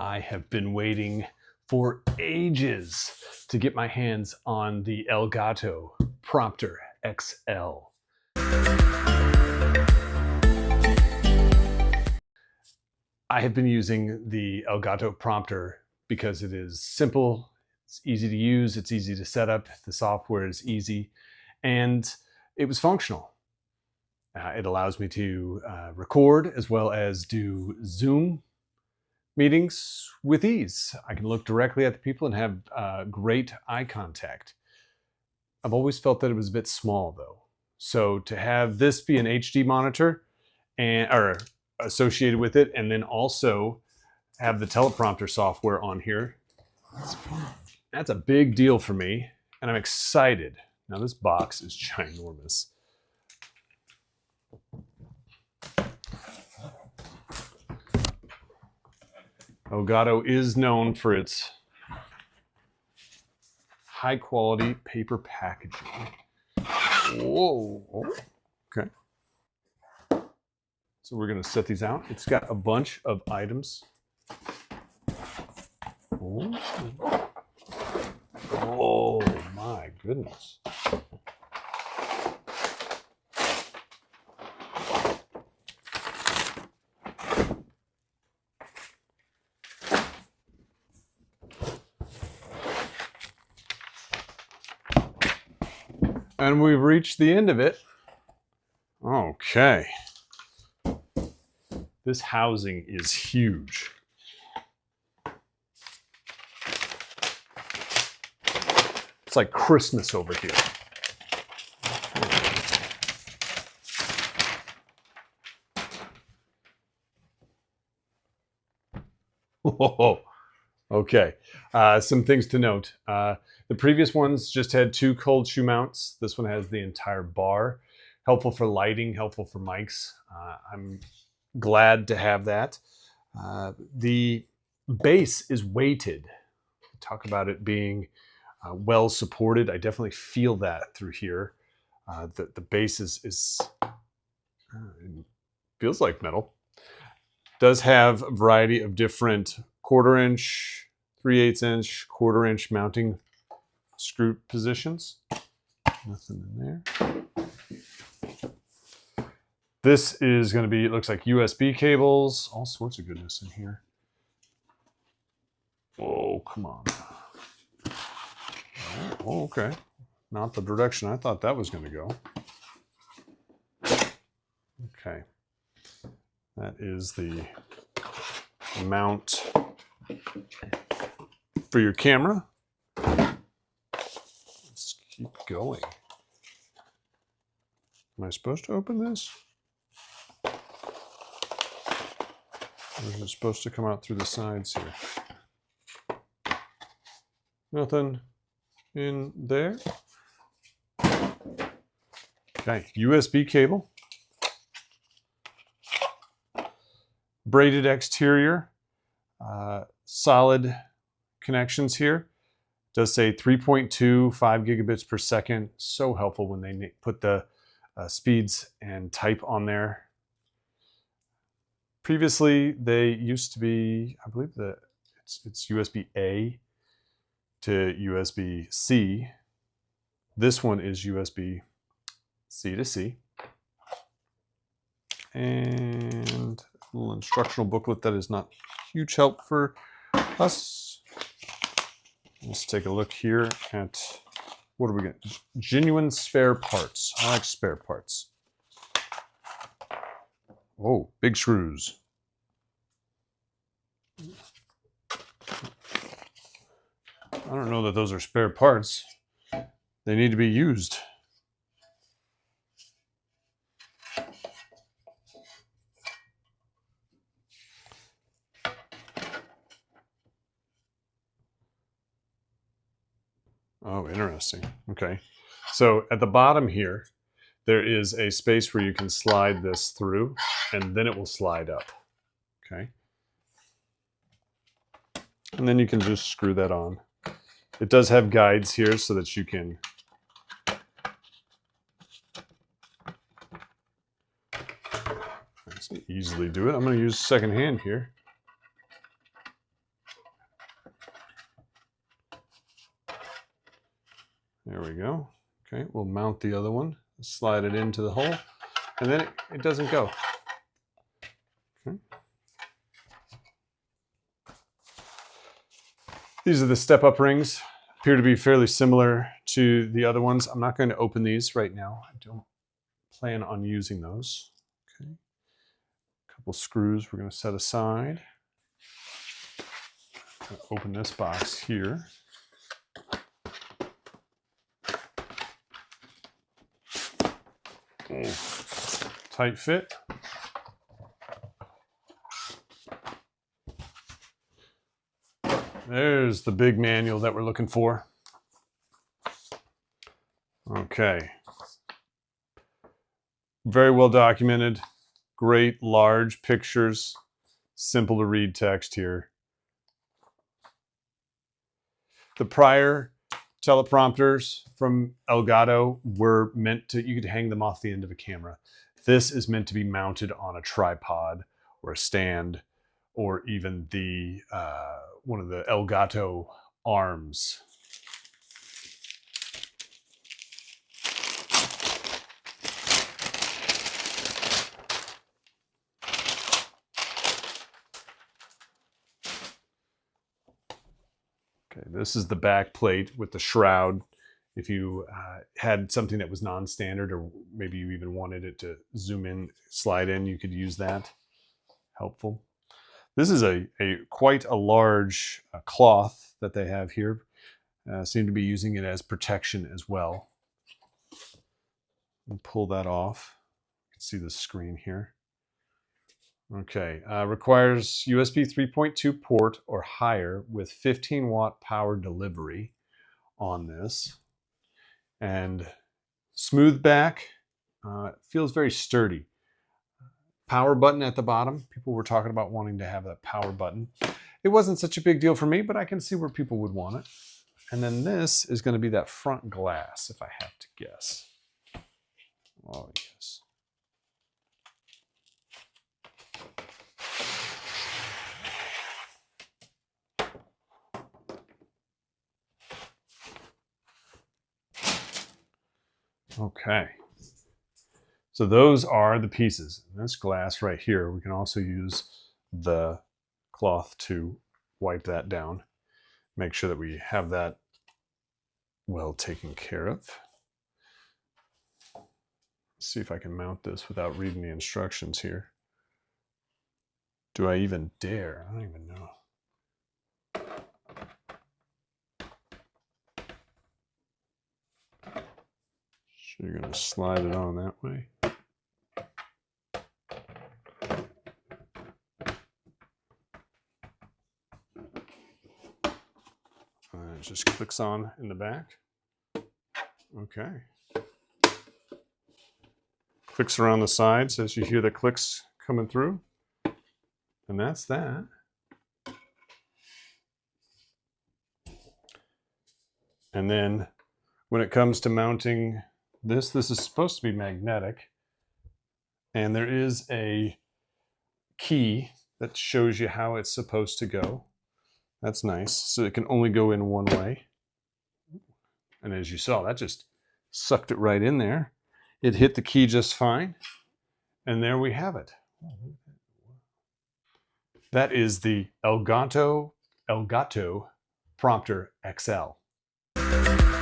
I have been waiting for ages to get my hands on the Elgato Prompter XL. I have been using the Elgato Prompter because it is simple, it's easy to use, it's easy to set up, the software is easy, and it was functional. It allows me to record as well as do Zoom meetings with ease. I can look directly at the people and have great eye contact. I've always felt that it was a bit small though. So to have this be an HD monitor or associated with it, and then also have the teleprompter software on here, that's a big deal for me, and I'm excited. Now this box is ginormous. Elgato is known for its high quality paper packaging. Whoa, okay. So we're gonna set these out. It's got a bunch of items. Oh my goodness. And we've reached the end of it. Okay. This housing is huge. It's like Christmas over here. Whoa. Okay, some things to note. The previous ones just had 2 cold shoe mounts. This one has the entire bar. Helpful for lighting, helpful for mics. I'm glad to have that. The base is weighted. Talk about it being well supported. I definitely feel that through here. The base is it feels like metal. Does have a variety of different 1/4 inch, 3/8 inch, 1/4 inch mounting screw positions. Nothing in there. This is going to be, it looks like USB cables, all sorts of goodness in here. Oh, come on. Oh, okay. Not the direction I thought that was going to go. Okay. That is the mount for your camera. Let's keep going. Am I supposed to open this? Or is it supposed to come out through the sides here? Nothing in there. Okay, USB cable. Braided exterior. Solid connections here. It does say 3.25 gigabits per second. So helpful when they put the speeds and type on there. Previously, they used to be, I believe that it's USB-A to USB-C. This one is USB-C to C. And a little instructional booklet that is not huge help for us. Let's take a look here at, what do we get? Genuine spare parts. I like spare parts. Oh, big screws. I don't know that those are spare parts. They need to be used. Oh, interesting. Okay. So at the bottom here, there is a space where you can slide this through, and then it will slide up. Okay. And then you can just screw that on. It does have guides here so that you can easily do it. I'm going to use second hand here. There we go. Okay, we'll mount the other one, slide it into the hole, and then it doesn't go. Okay. These are the step-up rings. Appear to be fairly similar to the other ones. I'm not going to open these right now. I don't plan on using those. Okay. A couple screws we're going to set aside. Open this box here. Tight fit. There's the big manual that we're looking for. Okay. Very well documented. Great large pictures. Simple to read text here. The prior teleprompters from Elgato were meant to, you could hang them off the end of a camera. This is meant to be mounted on a tripod or a stand, or even the one of the Elgato arms. Okay, this is the back plate with the shroud. If you had something that was non-standard, or maybe you even wanted it to zoom in, slide in, you could use that. Helpful. This is quite a large cloth that they have here. Seem to be using it as protection as well. We'll pull that off. You can see the screen here. Okay, requires USB 3.2 port or higher with 15-watt power delivery on this. And smooth back, feels very sturdy. Power button at the bottom. People were talking about wanting to have that power button. It wasn't such a big deal for me, but I can see where people would want it. And then this is going to be that front glass, if I have to guess. Oh, yes. Okay. So those are the pieces. And this glass right here, we can also use the cloth to wipe that down. Make sure that we have that well taken care of. Let's see if I can mount this without reading the instructions here. Do I even dare? I don't even know. So you're going to slide it on that way. And it just clicks on in the back. Okay. Clicks around the sides as you hear the clicks coming through. And that's that. And then when it comes to mounting this is supposed to be magnetic. And there is a key that shows you how it's supposed to go. That's nice. So it can only go in one way. And as you saw, that just sucked it right in there. It hit the key just fine. And there we have it. That is the Elgato Prompter XL.